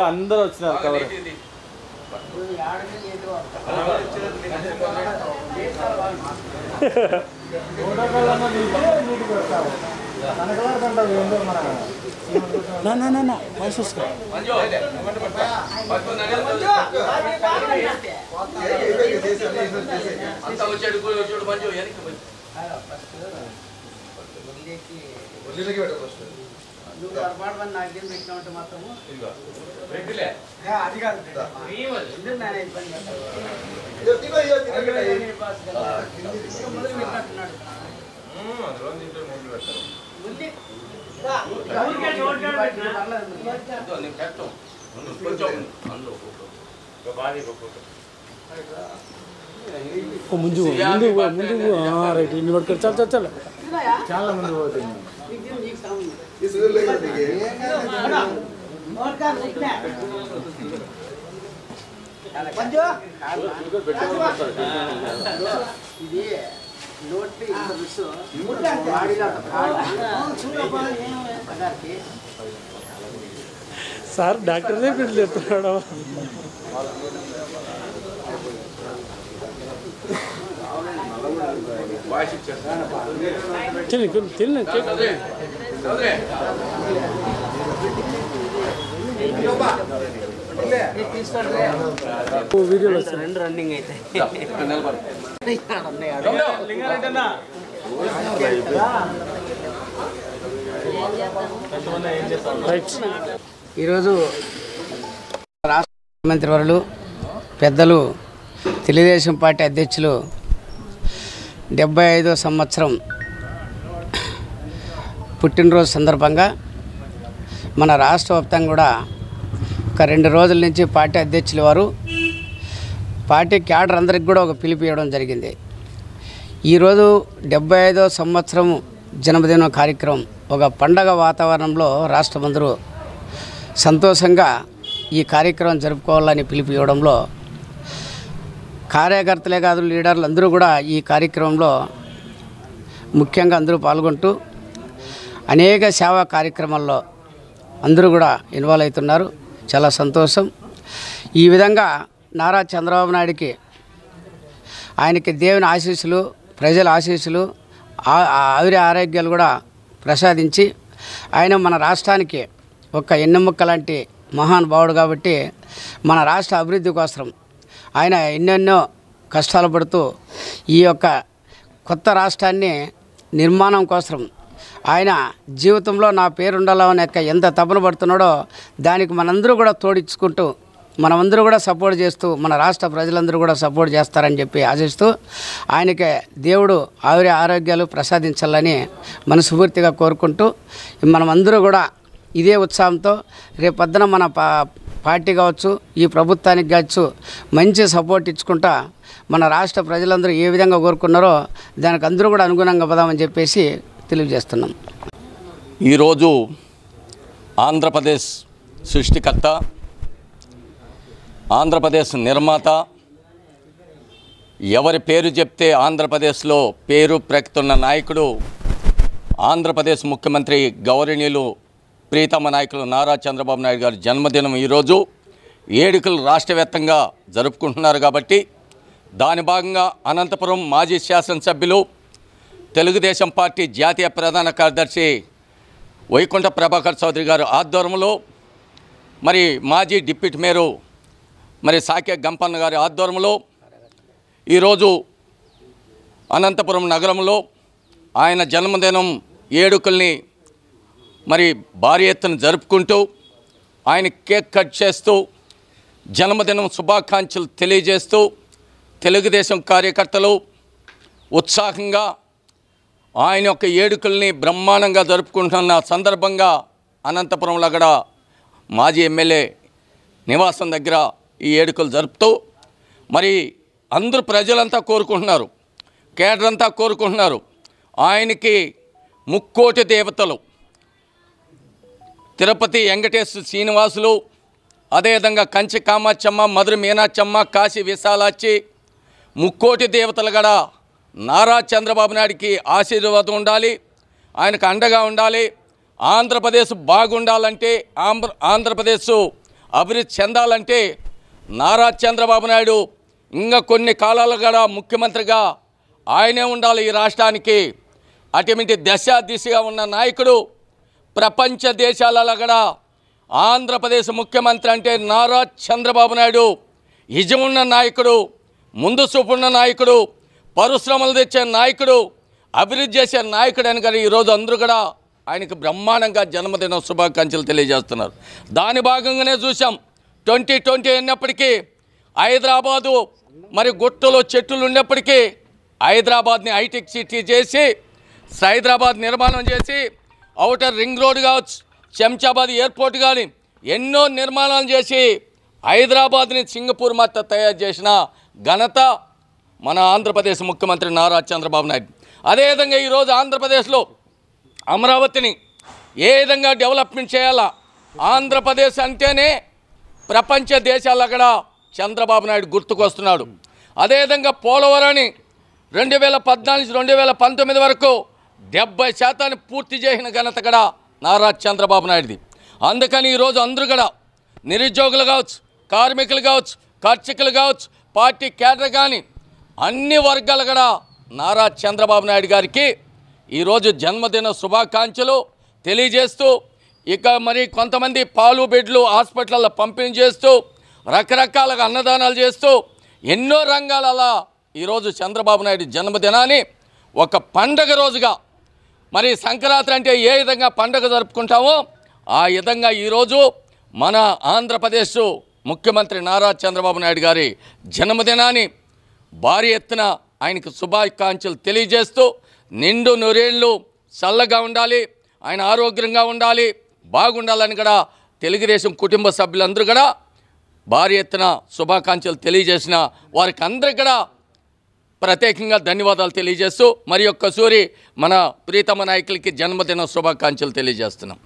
అందరూ వచ్చినారు. ముందు రైట్ ఇన్ని పట్టుకొని చాలా చాలా చాలా మంది పోతుంది. సార్ డాక్టర్నే పెట్టి చెప్తున్నాడు. వీడియోలో రెండు రన్నింగ్ అయితే ఈరోజు రాష్ట్ర ముఖ్యమంత్రి వర్యులు పెద్దలు తెలుగుదేశం పార్టీ అధ్యక్షులు 75వ సంవత్సరం పుట్టినరోజు సందర్భంగా మన రాష్ట్ర వ్యాప్తంగా కూడా ఒక 2 రోజుల నుంచి పార్టీ అధ్యక్షులు వారు పార్టీ క్యాడర్ అందరికి కూడా ఒక పిలుపు ఇవ్వడం జరిగింది. ఈరోజు 75వ సంవత్సరం జన్మదిన కార్యక్రమం ఒక పండగ వాతావరణంలో రాష్ట్రమందరూ సంతోషంగా ఈ కార్యక్రమం జరుపుకోవాలని పిలుపు ఇవ్వడంలో కార్యకర్తలే కాదు లీడర్లు అందరూ కూడా ఈ కార్యక్రమంలో ముఖ్యంగా అందరూ పాల్గొంటూ అనేక సేవా కార్యక్రమాల్లో అందరూ కూడా ఇన్వాల్వ్ అవుతున్నారు. చాలా సంతోషం. ఈ విధంగా నారా చంద్రబాబు నాయుడికి ఆయనకి దేవుని ఆశీస్సులు ప్రజల ఆశీస్సులు ఆవిరి ఆరోగ్యాలు కూడా ప్రసాదించి ఆయన మన రాష్ట్రానికి ఒక ఎన్నెముక్క లాంటి మహానుభావుడు కాబట్టి మన రాష్ట్ర అభివృద్ధి కోసం ఆయన ఎన్నెన్నో కష్టాలు పడుతూ ఈ యొక్క కొత్త రాష్ట్రాన్ని నిర్మాణం కోసం ఆయన జీవితంలో నా పేరు ఉండాలని ఎంత తపన పడుతున్నాడో దానికి మనందరూ కూడా తోడించుకుంటూ మనమందరూ కూడా సపోర్ట్ చేస్తూ మన రాష్ట్ర ప్రజలందరూ కూడా సపోర్ట్ చేస్తారని చెప్పి ఆశిస్తూ ఆయనకి దేవుడు ఆవిరి ఆరోగ్యాలు ప్రసాదించాలని మనస్ఫూర్తిగా కోరుకుంటూ మనమందరూ కూడా ఇదే ఉత్సాహంతో రేపొద్దున మన పార్టీ కావచ్చు ఈ ప్రభుత్వానికి కావచ్చు మంచి సపోర్ట్ ఇచ్చుకుంటా మన రాష్ట్ర ప్రజలందరూ ఏ విధంగా కోరుకున్నారో దానికి అందరూ కూడా అనుగుణంగా పదామని చెప్పేసి తెలియజేస్తున్నాం. ఈరోజు ఆంధ్రప్రదేశ్ సృష్టికర్త ఆంధ్రప్రదేశ్ నిర్మాత ఎవరి పేరు చెప్తే ఆంధ్రప్రదేశ్లో పేరు ప్రఖ్యాతున్న నాయకుడు ఆంధ్రప్రదేశ్ ముఖ్యమంత్రి గౌరవనీయులు ప్రీతమ నాయకులు నారా చంద్రబాబు నాయుడు గారి జన్మదినం ఈరోజు వేడుకలు రాష్ట్ర వ్యాప్తంగా జరుపుకుంటున్నారు. కాబట్టి దాని భాగంగా అనంతపురం మాజీ శాసనసభ్యులు తెలుగుదేశం పార్టీ జాతీయ ప్రధాన కార్యదర్శి వైకుంఠ ప్రభాకర్ చౌదరి గారు ఆధ్వర్యంలో మరి మాజీ డిప్యూటీ మేయరు మరి సాకే గంపన్న గారి ఆధ్వర్యంలో ఈరోజు అనంతపురం నగరంలో ఆయన జన్మదినం వేడుకల్ని మరి భారీ ఎత్తున జరుపుకుంటూ ఆయన కేక్ కట్ చేస్తూ జన్మదినం శుభాకాంక్షలు తెలియజేస్తూ తెలుగుదేశం కార్యకర్తలు ఉత్సాహంగా ఆయన యొక్క వేడుకల్ని బ్రహ్మాండంగా జరుపుకుంటున్న సందర్భంగా అనంతపురంలో కూడా మాజీ ఎమ్మెల్యే నివాసం దగ్గర ఈ వేడుకలు జరుపుతూ మరి అందరూ ప్రజలంతా కోరుకుంటున్నారు, కేడర్ అంతా కోరుకుంటున్నారు. ఆయనకి ముక్కోటి దేవతలు తిరుపతి వెంకటేశ్వర శ్రీనివాసులు, అదేవిధంగా కంచి కామాక్షమ్మ, మధుర మీనాక్షమ్మ, కాశీ విశాలాక్షి, ముక్కోటి దేవతలు కూడా నారా చంద్రబాబు నాయుడికి ఆశీర్వాదం ఉండాలి, ఆయనకు అండగా ఉండాలి. ఆంధ్రప్రదేశ్ బాగుండాలంటే, ఆంధ్రప్రదేశ్ అభివృద్ధి చెందాలంటే నారా చంద్రబాబు నాయుడు ఇంకా కొన్ని కాలాలు కూడా ముఖ్యమంత్రిగా ఆయనే ఉండాలి ఈ రాష్ట్రానికి. అటువంటి దిశగా ఉన్న నాయకుడు ప్రపంచ దేశాలలో కూడా ఆంధ్రప్రదేశ్ ముఖ్యమంత్రి అంటే నారా చంద్రబాబు నాయుడు నిజమున్న నాయకుడు, ముందు చూపున్న నాయకుడు, పరిశ్రమలు తెచ్చే నాయకుడు, అభివృద్ధి చేసే నాయకుడు అని కానీ ఈరోజు అందరూ కూడా ఆయనకు బ్రహ్మాండంగా జన్మదిన శుభాకాంక్షలు తెలియజేస్తున్నారు. దాని భాగంగానే చూసాం 2020 అయినప్పటికీ హైదరాబాదు మరి గుట్టలో చెట్లు ఉన్నప్పటికీ హైదరాబాద్ని హైటెక్ సిటీ చేసి, హైదరాబాద్ నిర్మాణం చేసి, ఔటర్ రింగ్ రోడ్ కావచ్చు, శంషాబాద్ ఎయిర్పోర్ట్ కానీ ఎన్నో నిర్మాణాలు చేసి హైదరాబాద్ని సింగపూర్ మత్త తయారు చేసిన ఘనత మన ఆంధ్రప్రదేశ్ ముఖ్యమంత్రి నారా చంద్రబాబు నాయుడు. అదేవిధంగా ఈరోజు ఆంధ్రప్రదేశ్లో అమరావతిని ఏ విధంగా డెవలప్మెంట్ చేయాలా, ఆంధ్రప్రదేశ్ అంటేనే ప్రపంచ దేశాల్లో కూడా చంద్రబాబు నాయుడు గుర్తుకొస్తున్నాడు. అదేవిధంగా పోలవరాన్ని 2014-2019 వరకు 70% పూర్తి చేసిన ఘనత కూడా నారా చంద్రబాబు నాయుడుది. అందుకని ఈరోజు అందరూ కూడా నిరుద్యోగులు కావచ్చు, కార్మికులు కావచ్చు, ఖర్చుకులు కావచ్చు, పార్టీ కేడర్ కానీ అన్ని వర్గాలు కూడా నారా చంద్రబాబు నాయుడు గారికి ఈరోజు జన్మదిన శుభాకాంక్షలు తెలియజేస్తూ, ఇక మరి కొంతమంది పాలు బెడ్లు హాస్పిటల్లో పంపిణీ చేస్తూ, రకరకాలుగా అన్నదానాలు చేస్తూ ఎన్నో రంగాలలో ఈరోజు చంద్రబాబు నాయుడు జన్మదినాన్ని ఒక పండగ రోజుగా, మరి సంక్రాంతి అంటే ఏ విధంగా పండగ జరుపుకుంటామో ఆ విధంగా ఈరోజు మన ఆంధ్రప్రదేశ్ ముఖ్యమంత్రి నారా చంద్రబాబు నాయుడు గారి జన్మదినాన్ని భారీ ఎత్తున ఆయనకు శుభాకాంక్షలు తెలియజేస్తూ, నిండు నూరేళ్ళు చల్లగా ఉండాలి, ఆయన ఆరోగ్యంగా ఉండాలి, బాగుండాలని కూడా తెలుగుదేశం కుటుంబ సభ్యులందరూ కూడా భారీ ఎత్తున శుభాకాంక్షలు తెలియజేసిన వారికి అందరికీ కూడా ప్రత్యేకంగా ధన్యవాదాలు తెలియజేస్తూ మరి ఒక్కసారి మన ప్రీతమ నాయకులకి జన్మదిన శుభాకాంక్షలు తెలియజేస్తున్నాం.